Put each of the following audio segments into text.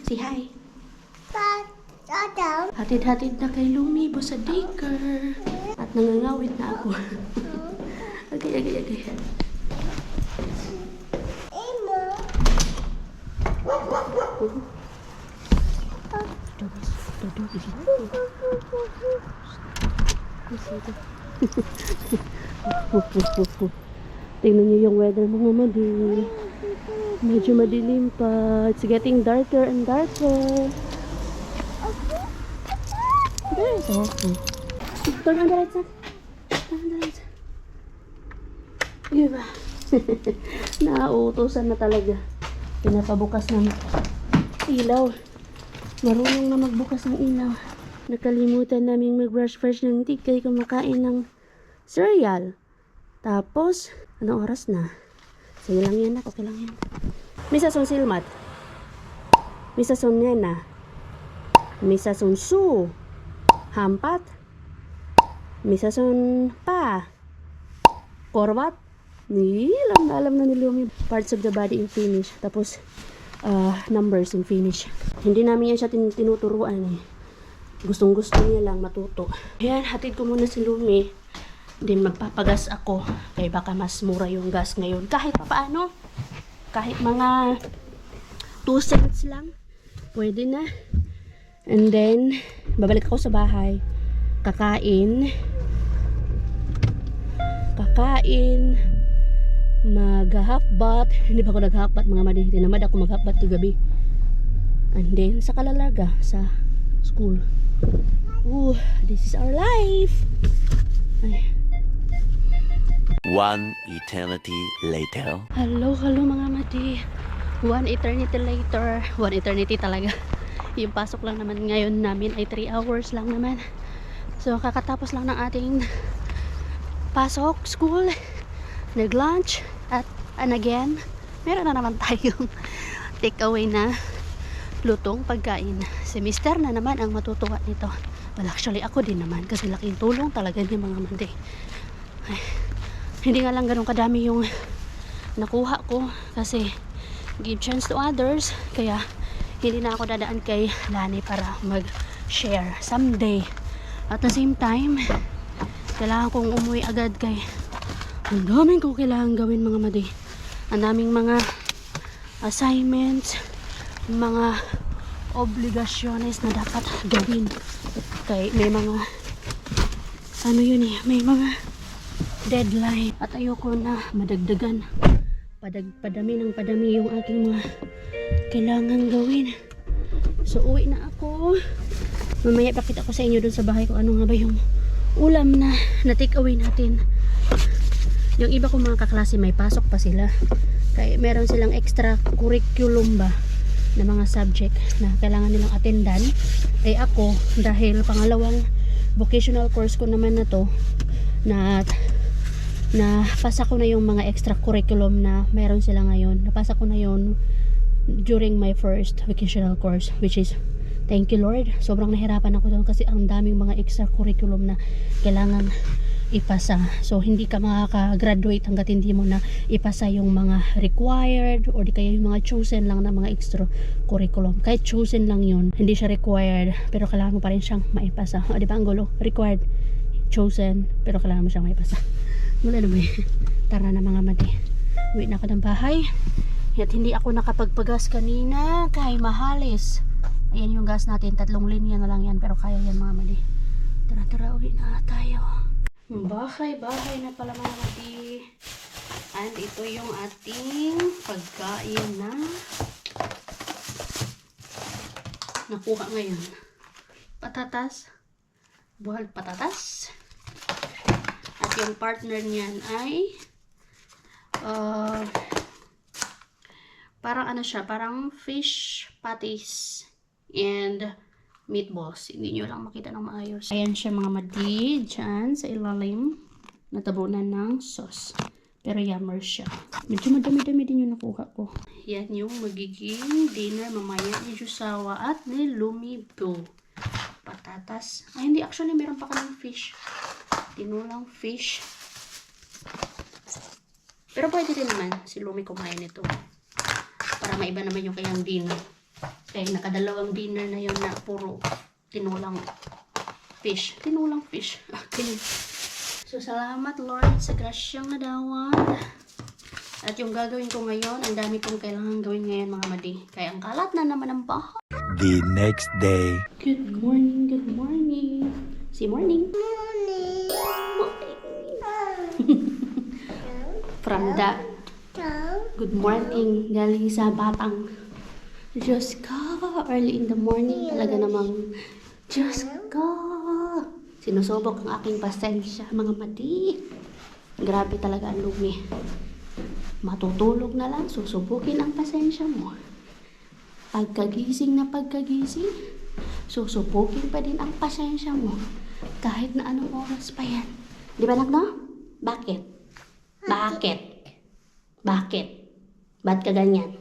Say hi. Hatid-hatid na kay Lumibo sa daycare. At nangangawit na ako. Okay. Tingnan niyo yung weather mga madi. Medyo madilim pa. It's getting darker and darker. There's okay. Turn on the lights, son. Turn on the lights. Diba? Nauutosan na talaga. Pinapabukas ng ilaw. Marunong na magbukas ng ilaw. Nakalimutan naming mag-brush first ng teeth kasi kumakain ng cereal. Tapos, anong oras na? Sige lang yan, okay lang yan. Misa son silmat. Misa son nena. Misa son su. Hampat. Misa son pa. Korbat. Alam na ni Lumi. Parts of the body in Finnish. Tapos, numbers in Finnish. Hindi namin yan siya tinuturuan eh. Gustong-gusto niya lang matuto. Ayan, hatid ko muna si Lumi. Then magpapagas ako. Kaya baka mas mura yung gas ngayon. Kahit paano. Kahit mga 2 cents lang. Pwede na. And then, babalik ako sa bahay. Kakain. Mag-half bath. Hindi pa ako nag-half bath mga madi. Tinamad ako mag-half bath gabi. And then, sa kalalaga. Sa school. This is our life. Ay. One eternity later. Hello mga madi. One eternity later. One eternity talaga. Yung pasok lang naman ngayon namin ay 3 hours lang naman. So kakatapos lang ng ating pasok, school, nag-lunch, at again, meron na naman tayong take away na lutong pagkain. Si Mister na naman ang matutuwa nito. Well, actually ako din naman kasi laking tulong talaga niya mga madi. Ay, hindi nga lang ganun kadami yung nakuha ko kasi give chance to others, kaya hindi na ako dadaan kay Lani para mag-share someday. At the same time, kailangan kong umuwi agad kay ang daming kong kailangan gawin mga madi. Ang daming mga assignments, mga obligasyones na dapat gawin. Kay may mga may mga deadline at ayoko na madagdagan. Padami yung aking mga kailangan gawin. So uwi na ako. Mamaya pakita ko sa inyo dun sa bahay kung ano nga ba yung ulam na take away natin. Yung iba kong mga kaklase may pasok pa sila. Kaya meron silang extra curriculum ba na mga subject na kailangan nilang attendan. Ay ako, dahil pangalawang vocational course ko naman na to, na pasa ko na yung mga extra curriculum na meron sila ngayon. Napasa ko na yon during my first vocational course, which is thank you Lord. Sobrang nahirapan ako doon kasi ang daming mga extra curriculum na kailangan ipasa. So hindi ka makaka-graduate hanggat hindi mo na ipasa yung mga required or di kaya yung mga chosen lang na mga extra curriculum. Kahit chosen lang yun, hindi siya required, pero kailangan mo pa rin siyang maipasa. O di ba ang gulo? Required, chosen, pero kailangan mo siyang maipasa. Wala na ba yun? Tara na mga madi. Uwi na ako ng bahay. At hindi ako nakapagpagas kanina kay mahalis. Ayan yung gas natin, 3 linya na lang yan, pero kaya yan mga madi. Tara, uwi na tayo. Bahay na pala mga madi. And ito yung ating pagkain na nakuha ngayon. Patatas. Buhal patatas. At yung partner niyan ay parang ano siya, parang fish patties and meatballs. Hindi nyo lang makita ng maayos. Ayan siya mga madi, dyan sa ilalim, natabunan ng sauce. Pero yummer siya. Medyo madami-dami din yung nakuha ko. Yan yung magiging dinner mamaya ni Jusawa at ni Lumibo. Patatas. Ay, hindi. Actually, meron pa kaming fish. Tinulang fish. Pero pwede din naman si Lumi kumain nito. Para maiba naman yung kanyang dinner. Kaya nakadalawang dinner na yun na puro tinulang fish. Tinulang fish. So, salamat Lord sa grasyang nadawan. At yung gagawin ko ngayon, ang dami kong kailangan gawin ngayon mga madi. Kaya ang kalat na naman ang bahay. The next day. Good morning, good morning. Say morning. From the good morning galing sa batang Diyos ko, early in the morning talaga namang Diyos ko, sinusubok ang aking pasensya mga madi. Grabe talaga ang lumi. Matutulog na lang, susubukin ang pasensya mo. Pagkagising na pagkagising, susubukin pa din ang pasensya mo kahit na anong oras pa yan. Di ba anak no? Bakit? Bakit? Bakit? Ba't ka ganyan?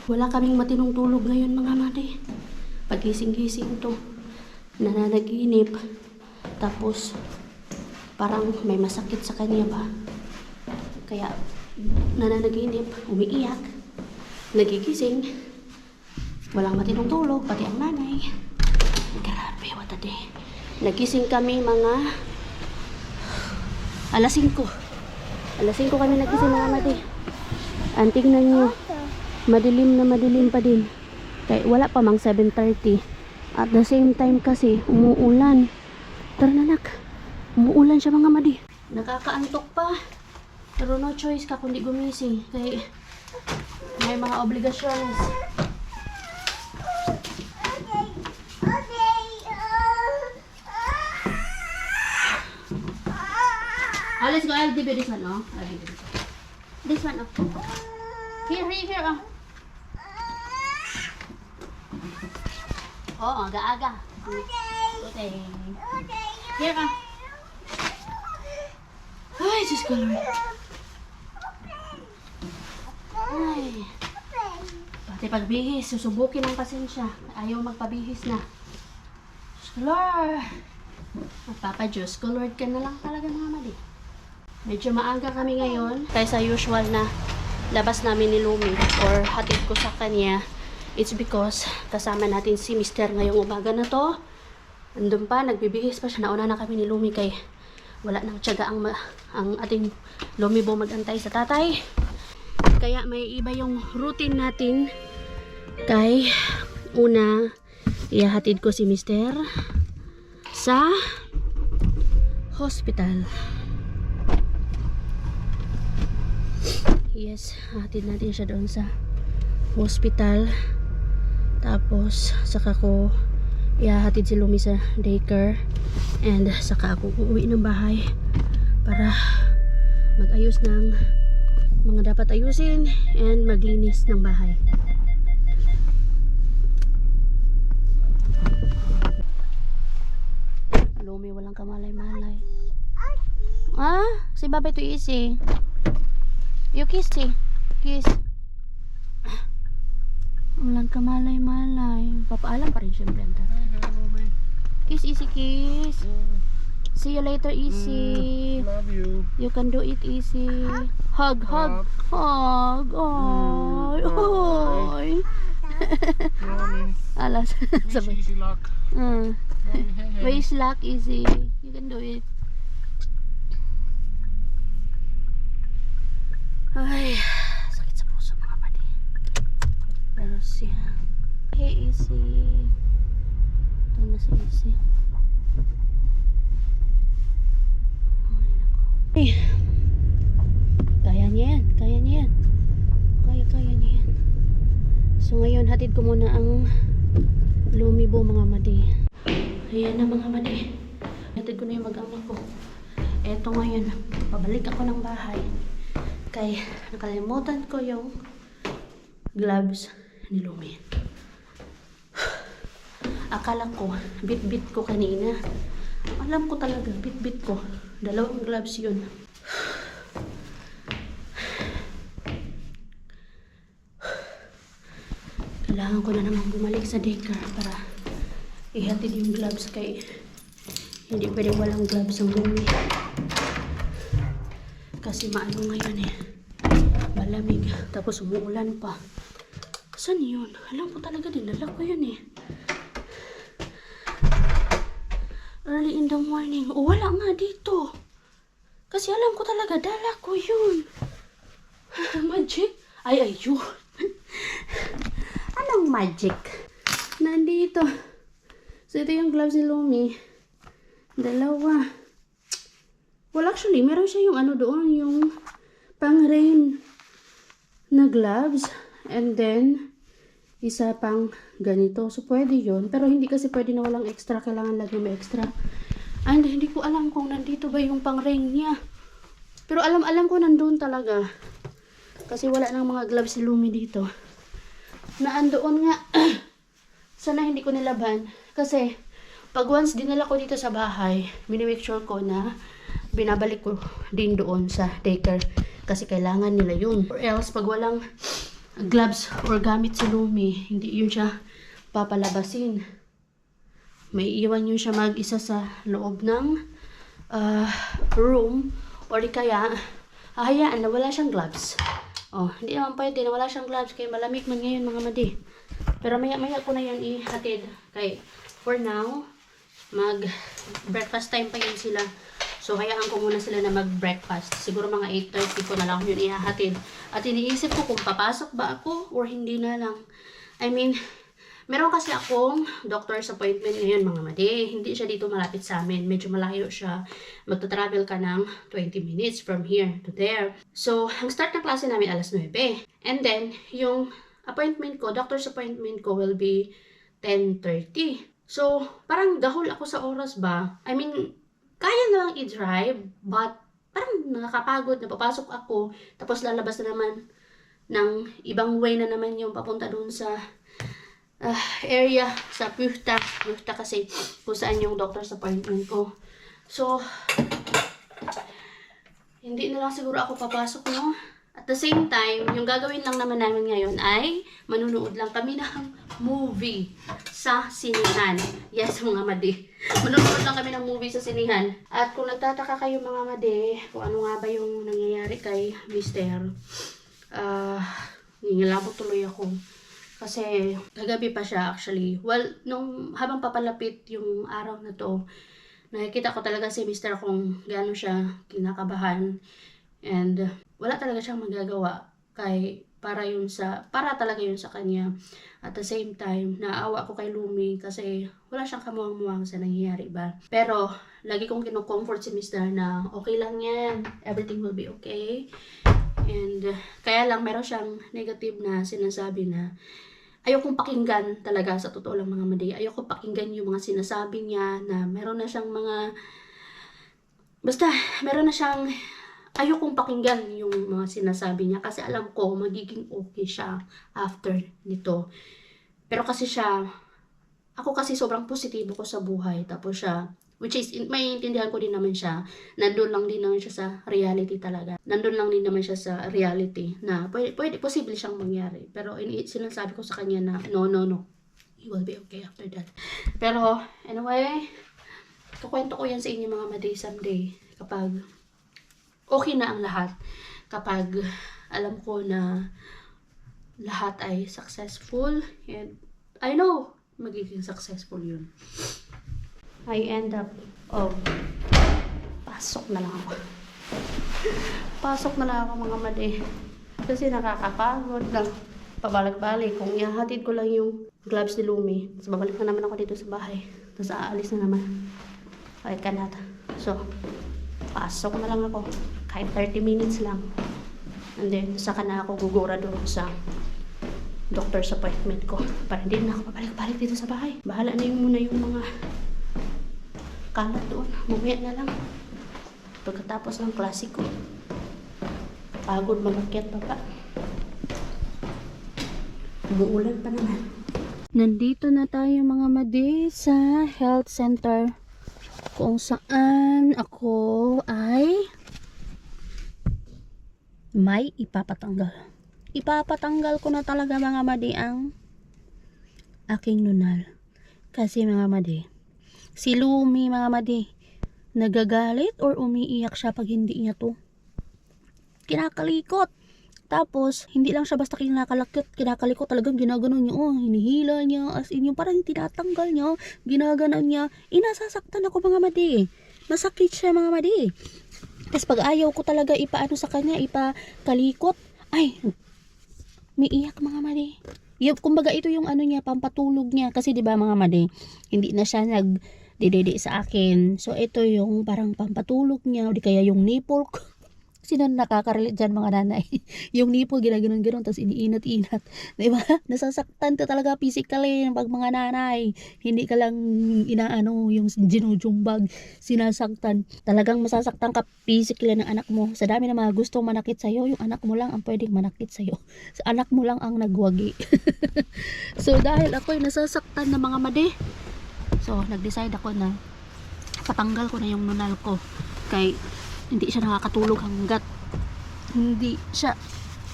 Wala kaming matinong tulog ngayon mga mati. Pagising-gising to, nananaginip. Tapos, parang may masakit sa kanya ba? Kaya, nananaginip, umiiyak, nagigising. Walang matinong tulog, pati ang nanay. Grabe, what a day. Nagising kami mga alas 5. Alas 5 kami nagising mga mati. Ang tingnan nyo, madilim na madilim pa din. Kaya wala pa mang 7:30. At the same time kasi, umuulan. Tara na nak, umuulan siya mga madi. Nakakaantok pa. Pero no choice ka kundi gumising. Kaya may mga obligasyones. Oh, let's go. I'll give you this one, no? I'll give you this one. This one, oh. Here, oh. Oh, aga-aga. Okay. Here, oh. Ay, Diyos ko, Lord. Ay. Pati pagbihis, susubukin ang pasensya. Ayaw magpabihis na. Diyos ko, Lord. Magpapa-Diyos ko, Lord ka na lang talaga mga mali. Medyo maaga kami ngayon kaysa usual na labas namin ni Lumi or hatid ko sa kanya. It's because kasama natin si Mr. ngayong umaga na to. Andun pa, nagbibihis pa siya. Nauna na kami ni Lumi kay wala nang tiyaga ang ating Lumibo magantay sa tatay. Kaya may iba yung routine natin. Kay una, ihahatid ko si Mr. sa hospital. Yes, hatid natin siya doon sa hospital. Tapos, saka ko ihahatid si Lumi sa daycare. And saka ako uuwi ng bahay para mag-ayos ng mga dapat ayusin and maglinis ng bahay. Lumi, walang kamalay-malay. Ah, si Babay to easy. You kiss eh. Kiss. Walang kamalay-malay. Papaalam pa rin siyempre. Kiss, easy kiss. See you later, easy. Love you. You can do it easy. Hug, hug. Hug. Oy. Oy. Morning. Alas. Sabay. Easy luck. Waist lock, easy. You can do it. Ay, sakit sa puso mga padi. Pero siya. Hey, easy. Ito na si easy. Ay, kaya niya yan. Kaya niya yan. Kaya niya yan. So ngayon, hatid ko muna ang Lumibo mga madi. Ayan na mga madi. Hatid ko na yung mag-ama ko. Eto ngayon, pabalik ako ng bahay. Kaya nakalimutan ko yung gloves ni Lumi. Akala ko, bit-bit ko kanina. Alam ko talaga, bit-bit ko. Dalawang gloves yun. Kailangan ko na naman bumalik sa daycare para ihatid yung gloves kay hindi pwede walang gloves ang Lumi. Kasi maano ngayon eh. malamig. Tapos umuulan pa. Saan yun? Alam ko talaga din. Dala ko yun eh. Early in the morning. Oh, wala nga dito. Kasi alam ko talaga. Dala ko yun. Magic? Ay, ayun. Anong magic? Nandito. So, ito yung gloves ni Lumi. Dalawa. Well, actually, meron siya yung ano doon, yung pang-rain na gloves. And then, isa pang ganito. So, pwede yun. Pero hindi kasi pwede na walang extra. Kailangan lagi may extra. And hindi ko alam kung nandito ba yung pang-rain niya. Pero alam ko nandun talaga. Kasi wala nang mga gloves si Lumi dito. Naandoon nga. Sana hindi ko nilaban. Kasi, pag once dinala ko dito sa bahay, minimake sure ko na binabalik ko din doon sa daycare. Kasi kailangan nila yun. Or else, pag walang gloves or gamit si Lumi, hindi yun siya papalabasin. May iwan yun siya mag-isa sa loob ng room. Or di kaya, hahayaan na wala siyang gloves. Oh, hindi naman pwede na wala siyang gloves kaya malamig man ngayon mga madi. Pero maya ko na yan ihatid. Kay for now, mag-breakfast time pa yun sila. So, hayaan ko muna sila na mag-breakfast. Siguro mga 8:30 ko na lang yun ihahatid. At iniisip ko kung papasok ba ako or hindi na lang. I mean, meron kasi akong doctor's appointment ngayon mga madi. Hindi siya dito malapit sa amin. Medyo malayo siya. Magta-travel ka ng 20 minutes from here to there. So, ang start ng klase namin alas 9. And then, yung appointment ko, doctor's appointment ko will be 10:30. So, parang gahol ako sa oras ba? I mean, kaya na lang i-drive, but parang nakakapagod, napapasok ako, tapos lalabas na naman ng ibang way na naman yung papunta dun sa area, sa Puerta kasi kung saan yung doctor's appointment ko. So, hindi na lang siguro ako papasok, no? At the same time, yung gagawin lang naman namin ngayon ay manunood lang kami ng movie sa sinihan. Yes, mga madi. Manunood lang kami ng movie sa sinihan. At kung nagtataka kayo mga madi, kung ano nga ba yung nangyayari kay Mr. Ningilabot tuloy ako. Kasi kagabi pa siya actually. Well, habang papalapit yung araw na to, nakikita ko talaga si Mr. kung gaano siya kinakabahan. And wala talaga siyang magagawa para talaga yun sa kanya. At the same time, naawa ko kay Lumi kasi wala siyang kamuwang-muwang sa nangyayari ba. Pero lagi kong kinocomfort si Mr. na okay lang yan, everything will be okay. And kaya lang meron siyang negative na sinasabi na ayokong pakinggan talaga, sa totoo lang mga madi. Ayokong pakinggan yung mga sinasabi niya na meron na siyang ayokong pakinggan yung mga sinasabi niya kasi alam ko magiging okay siya after nito. Pero kasi ako kasi sobrang positibo ko sa buhay. Tapos siya, which is, maintindihan ko din naman siya, nandun lang din naman siya sa reality talaga. Nandun lang din naman siya sa reality na posible siyang mangyari. Pero sinasabi ko sa kanya na, no. He will be okay after that. Pero, anyway, kukwento ko yan sa inyo mga madi someday. Kapag okay na ang lahat, kapag alam ko na lahat ay successful, and I know magiging successful yun. I end up pasok na lang ako mga madi kasi nakakapagod lang pabalik-balik. Kung ihahatid ko lang yung gloves ni Lumi, tapos babalik na naman ako dito sa bahay, tapos aalis na naman, I cannot. So pasok na lang ako kahit 30 minutes lang, and then saka na ako gugura doon sa doctor's appointment ko para hindi na ako pabalik-balik dito sa bahay. Bahala na muna yung mga kalat doon, mamaya na lang pagkatapos ng klase ko. Pagod mag-akyat baba, umuulan pa naman. Nandito na tayo mga madi sa health center kung saan ako ay may ipapatanggal. Ipapatanggal ko na talaga mga madi ang aking nunal. Kasi mga madi, si Lumi mga madi, nagagalit or umiiyak siya pag hindi niya to kinakalikot. Tapos, hindi lang siya basta kinakalikot, talagang ginaganon niya, oh, hinihila niya, as in yung parang tinatanggal niya, ginaganon niya, inasasaktan ako mga madi. Masakit siya mga madi. Tapos pag ayaw ko talaga ipaano sa kanya, ipakalikot, ay, may iyak mga madi. Yung, kumbaga ito yung ano niya, pampatulog niya, kasi di ba mga madi, hindi na siya nagdidede sa akin. So ito yung parang pampatulog niya, o di kaya yung nipple ko. Sino nakaka-relate dyan mga nanay? Yung nipple, ginaganon-ganon, tapos iniinat-inat. Diba? Nasasaktan ka talaga physically pag mga nanay. Hindi ka lang inaano, yung ginujumbag, sinasaktan. Talagang masasaktan ka physically ng anak mo. Sa dami na mga gustong manakit sa'yo, yung anak mo lang ang pwedeng manakit sa'yo. Sa anak mo lang ang nagwagi. So, dahil ako'y nasasaktan na mga madi, so, nag-decide ako na patanggal ko na yung nunal ko. Kay hindi siya nakakatulog hanggat hindi siya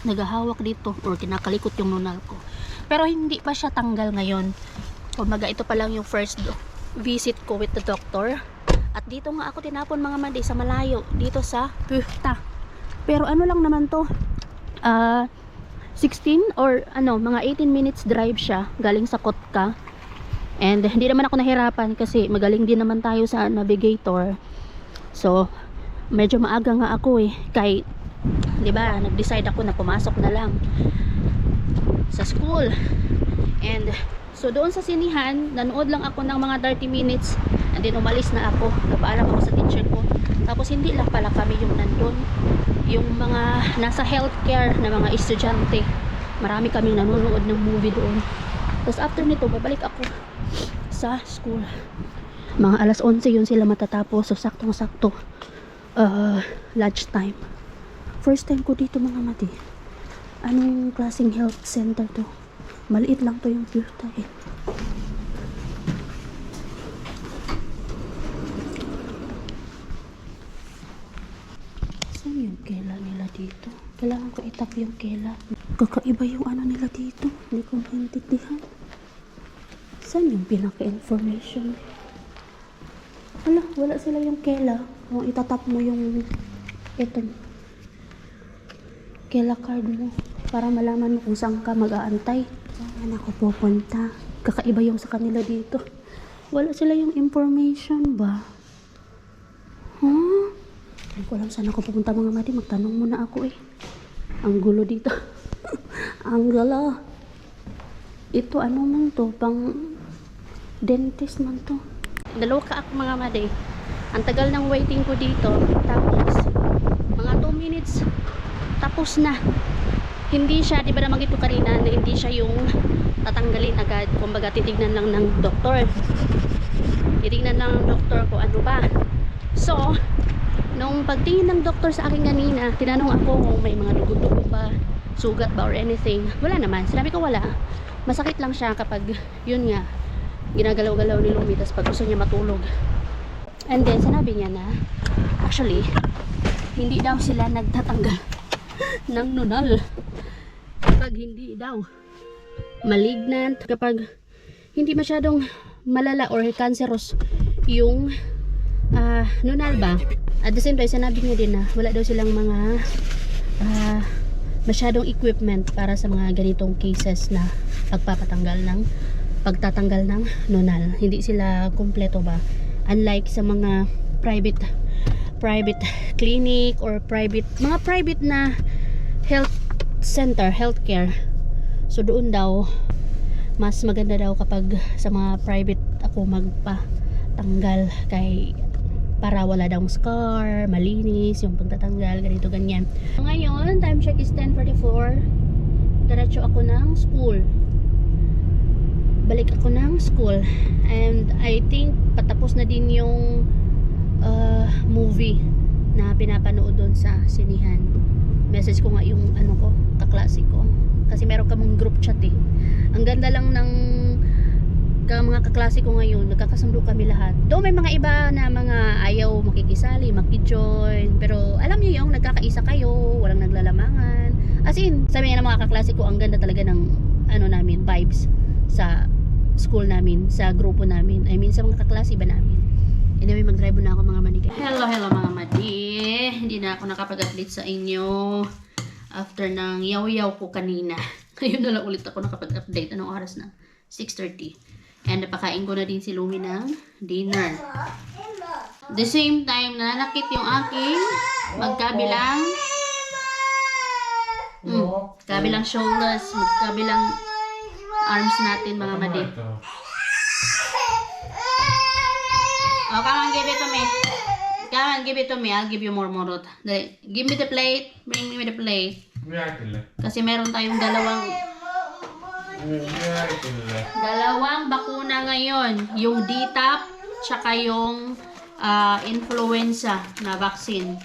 naghahawak dito or kinakalikot yung nunal ko. Pero hindi pa siya tanggal ngayon. Kumbaga ito pa lang yung first visit ko with the doctor. At dito nga ako tinapon mga madi sa malayo, dito sa Puhta. Pero ano lang naman to, 16 or ano, mga 18 minutes drive siya galing sa Kotka. And hindi naman ako nahirapan kasi magaling din naman tayo sa navigator. So medyo maaga nga ako kay, di ba, nag-decide ako na pumasok na lang sa school. And so doon sa sinihan, nanood lang ako ng mga 30 minutes and then umalis na ako. Napaalam ako sa teacher ko. Tapos hindi lang pala kami yung nandun, yung mga nasa healthcare na mga estudyante. Marami kaming nanonood ng movie doon. Tapos after nito, babalik ako sa school. Mga alas 11 yun sila matatapos. So saktong-sakto lunch time. First time ko dito mga mati. Anong klaseng health center to? Maliit lang to yung Puhta Saan yung kela nila dito? Kailangan ko itap yung kela. Kakaiba yung ano nila dito. Hindi ko maintindihan. Saan yung pinaka-information? Wala sila yung kela. Kung itatap mo yung ito, kela card mo para malaman mo kung saan ka mag-aantay. Saan ako pupunta? Kakaiba yung sa kanila dito. Wala sila yung information ba? Huh? Hindi ko alam saan ako pupunta mga mati. Magtanong muna ako Ang gulo dito. Ang gulo. Ito ano man to? Pang dentist man to. Dalawa ka ako mga mati. Ang tagal ng waiting ko dito. Tapos mga 2 minutes tapos na. Hindi siya, di ba naman ito kanina na hindi siya yung tatanggalin agad. Kumbaga titignan lang ng doktor. Titignan lang ng doktor kung ano ba. So, nung pagtingin ng doktor sa akin kanina, tinanong ako kung may mga dugo-dugo ba, sugat ba or anything. Wala naman. Sinabi ko wala. Masakit lang siya kapag yun nga, ginagalaw-galaw ni Lumi tas pag gusto niya matulog. And then sinabi niya na actually hindi daw sila nagtatanggal ng nunal kapag hindi daw malignant, kapag hindi masyadong malala or cancerous yung nunal ba. At the same time sinabi niya din na wala daw silang mga masyadong equipment para sa mga ganitong cases na pagtatanggal ng nunal. Hindi sila kumpleto ba. Unlike sa mga private clinic or mga private na health center, healthcare. So doon daw mas maganda daw kapag sa mga private ako magpatanggal kay para wala daw scar, malinis yung pagtatanggal, ganito ganyan. Ngayon, time check is 10:44. Diretso ako ng school. Balik ako ng school and I think patapos na din yung movie na pinapanood doon sa sinihan. Message ko nga yung ano ko, kaklase ko kasi meron kaming group chat ang ganda lang ng mga kaklase ko ngayon, nagkakasundo kami lahat. Doon may mga iba na mga ayaw makikisali, makijoin, pero alam niyo yung nagkakaisa kayo, walang naglalamangan. As in, sabi nga ng mga kaklase ko, ang ganda talaga ng ano namin, vibes sa school namin, sa grupo namin. I mean, sa mga kaklase ba namin. Anyway, mag-drive na ako mga manigay. Hello mga madi. Hindi na ako nakapag-update sa inyo. After ng yaw-yaw ko kanina. Ngayon na lang ulit ako nakapag-update. Anong oras na? 6:30. And napakain ko na din si Lumi ng dinner. The same time, nanakit yung aking magkabilang kabilang shoulders, magkabilang arms natin mga madi. Oh, come on, give it to me. Come on, give it to me. I'll give you more morot. Dali. Give me the plate. Bring me the plate. Kasi meron tayong dalawang bakuna ngayon. Yung DTaP, tsaka yung influenza na vaccine.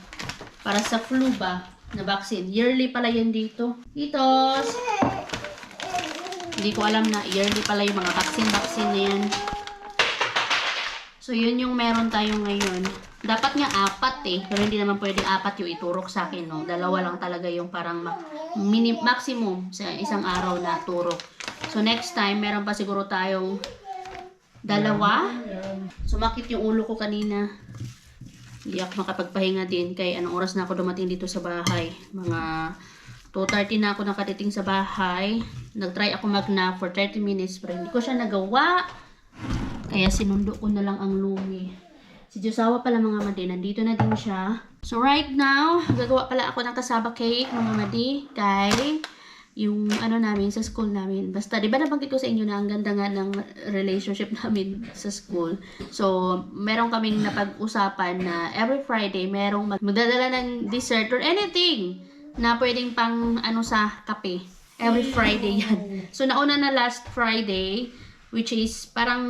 Para sa flu ba na vaccine. Yearly pala yan dito. Titos! Hindi ko alam na yearly pala yung mga vaccine na yan. So, yun yung meron tayo ngayon. Dapat nga 4 eh. Pero hindi naman pwede 4 yung iturok sa akin, no? 2 lang talaga yung parang maximum sa isang araw na turok. So, next time, meron pa siguro tayong 2. Sumakit yung ulo ko kanina. Hindi ako makapagpahinga din. Kaya anong oras na ako dumating dito sa bahay? Mga 2:30 na ako nakatiting sa bahay. Nag-try ako mag-nap for 30 minutes. Pero hindi ko siya nagawa. Kaya sinundo ko na lang ang Lumi. Si Josawa pala mga madi, nandito na din siya. So right now, gagawa pala ako ng kasaba cake mga madi. Kay yung namin sa school namin. Basta, di ba nabanggit ko sa inyo na ang ganda nga ng relationship namin sa school. So, meron kaming napag-usapan na every Friday, merong magdadala ng dessert or anything na pwedeng pang sa kape. Every Friday yan. So, nauna na last Friday, which is parang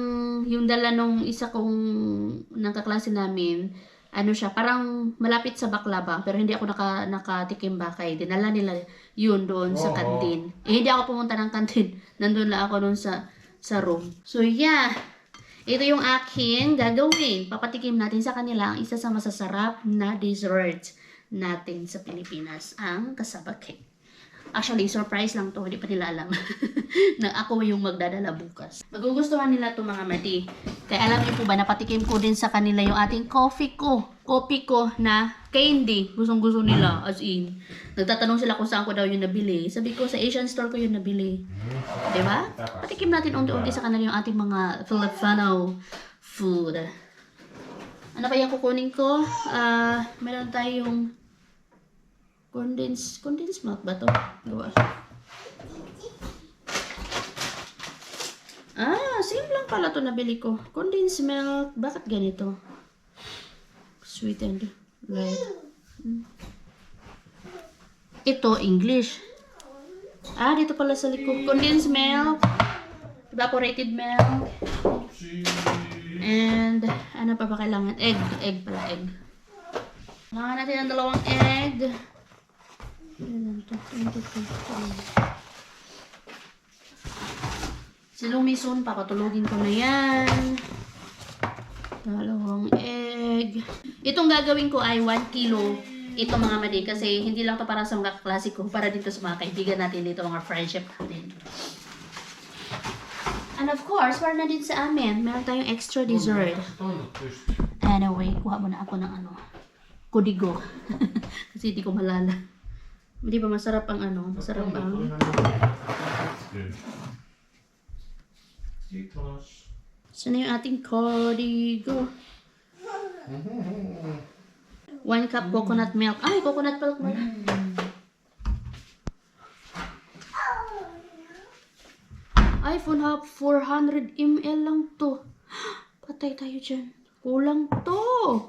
yung dala nung isa kong nangkaklase namin, siya, parang malapit sa baklava, pero hindi ako nakatikim ba kay dinala nila yun doon sa kantin. Hindi ako pumunta ng kantin. Nandun lang ako doon sa room. So yeah, ito yung aking gagawin. Papatikim natin sa kanila ang isa sa masasarap na dessert natin sa Pilipinas, ang kasaba cake. Actually, surprise lang to. Hindi pa nila alam na ako yung magdadala bukas. Magugustuhan nila to mga madi. Kaya alam niyo po ba, napatikim ko din sa kanila yung ating coffee ko na candy. Gustong-gusto nila, as in. Nagtatanong sila kung saan ko daw yung nabili. Sabi ko, sa Asian store ko yung nabili. Diba? Patikim natin unti-unti sa kanila yung ating mga Filipino food. Ano pa yung kukunin ko? Meron tayong condensed milk ba to? Same lang pala to nabili ko. Condensed milk. Bakit ganito? Sweetened. Right. Ito, English. Dito pala sa likod. Condensed milk. Evaporated milk. And, ano pa ba kailangan? Egg. Egg pala, egg. Kailangan natin ng 2 egg. Si Lumison, papatulogin ko na yan. 2 egg. Itong gagawin ko ay 1 kilo. Ito mga madi, kasi hindi lang to para sa mga klasiko, para dito sa mga kaibigan natin dito, mga friendship natin. And of course, para na din sa amin, meron tayong extra dessert. Anyway, kuha mo na ako ng kudigo. Kasi hindi ko malala. Hindi ba masarap ang masarap ang saan yung ating kodigo? 1 cup coconut milk. Ay, coconut milk mo na. iPhone hub 400 ml lang to. Patay tayo dyan. Kulang to.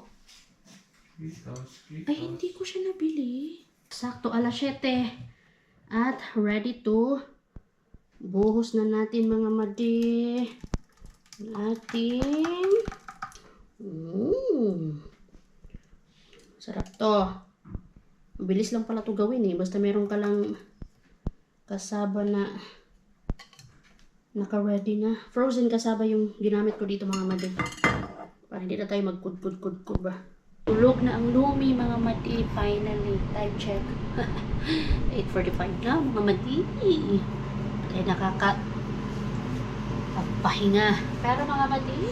Ay, hindi ko siya nabili. Sakto, alas 7. At ready to buhos na natin mga madi. Ating sarap to. Mabilis lang pala to gawin eh. Basta meron ka lang kasaba na naka-ready na. Frozen kasaba yung ginamit ko dito mga madi. Para hindi na tayo magkud-kud-kud ba. Tulog na ang Lumi mga madi. Finally, time check. 8:45 na mga madi. Kaya pahinga. Pero mga madi,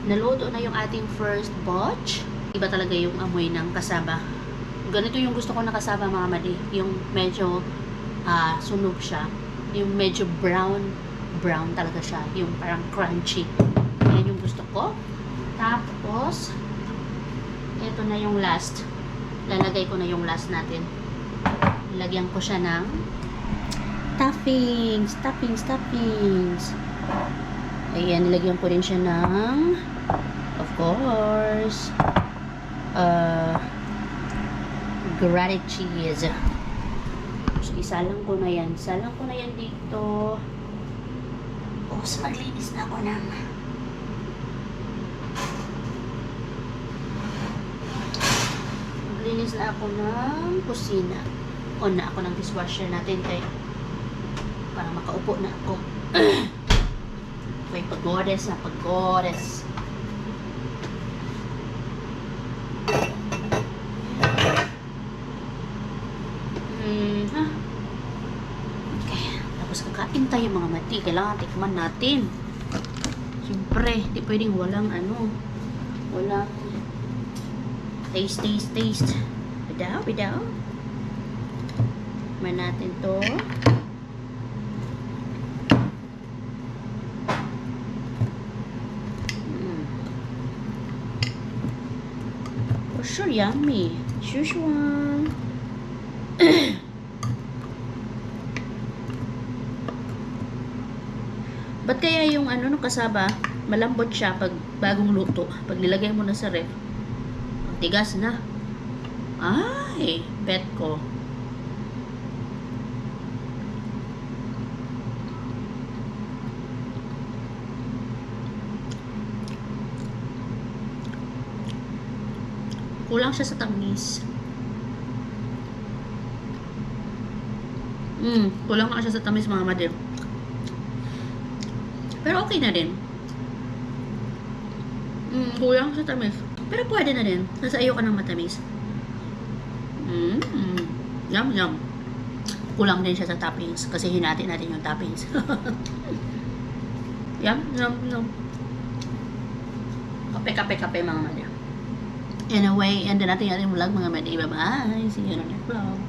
naluto na yung ating first batch. Iba talaga yung amoy ng kasaba Ganito yung gusto ko nakasama mga madi. Yung medyo sunog siya. Yung medyo brown talaga siya. Yung parang crunchy. Yan yung gusto ko. Tapos, ito na yung last. Lalagay ko na yung last natin. Lagyan ko siya ng toppings. Ayan, nilagyan ko rin siya ng, of course, grated cheese. So, isalang ko na yan. Isalang ko na yan dito. Oh, so maglinis na ako ng kusina. On na ako ng dishwasher natin kaya para makaupo na ako. Okay, pagodes. Okay, tapos kakain tayo mga mati. Kailangan tikman natin. Siyempre, di pwedeng walang taste. Bidaw. Man natin to. For sure, yummy. As usual. Ba't kaya yung nung kasaba, malambot siya pag bagong luto. Pag nilagay mo na sa ref, tigas na. Ay, bet ko. Kulang siya sa tamis. Kulang nga siya sa tamis mga madam. Pero okay na din. Kulang sa tamis. Pero pwede na din. Kasi ayoko ng matamis. Yum. Kulang din siya sa toppings. Kasi hinati natin yung toppings. Yum. Kape mga madam. Anyway, end na natin yung vlog mga madam. Bye-bye. See you on the next vlog.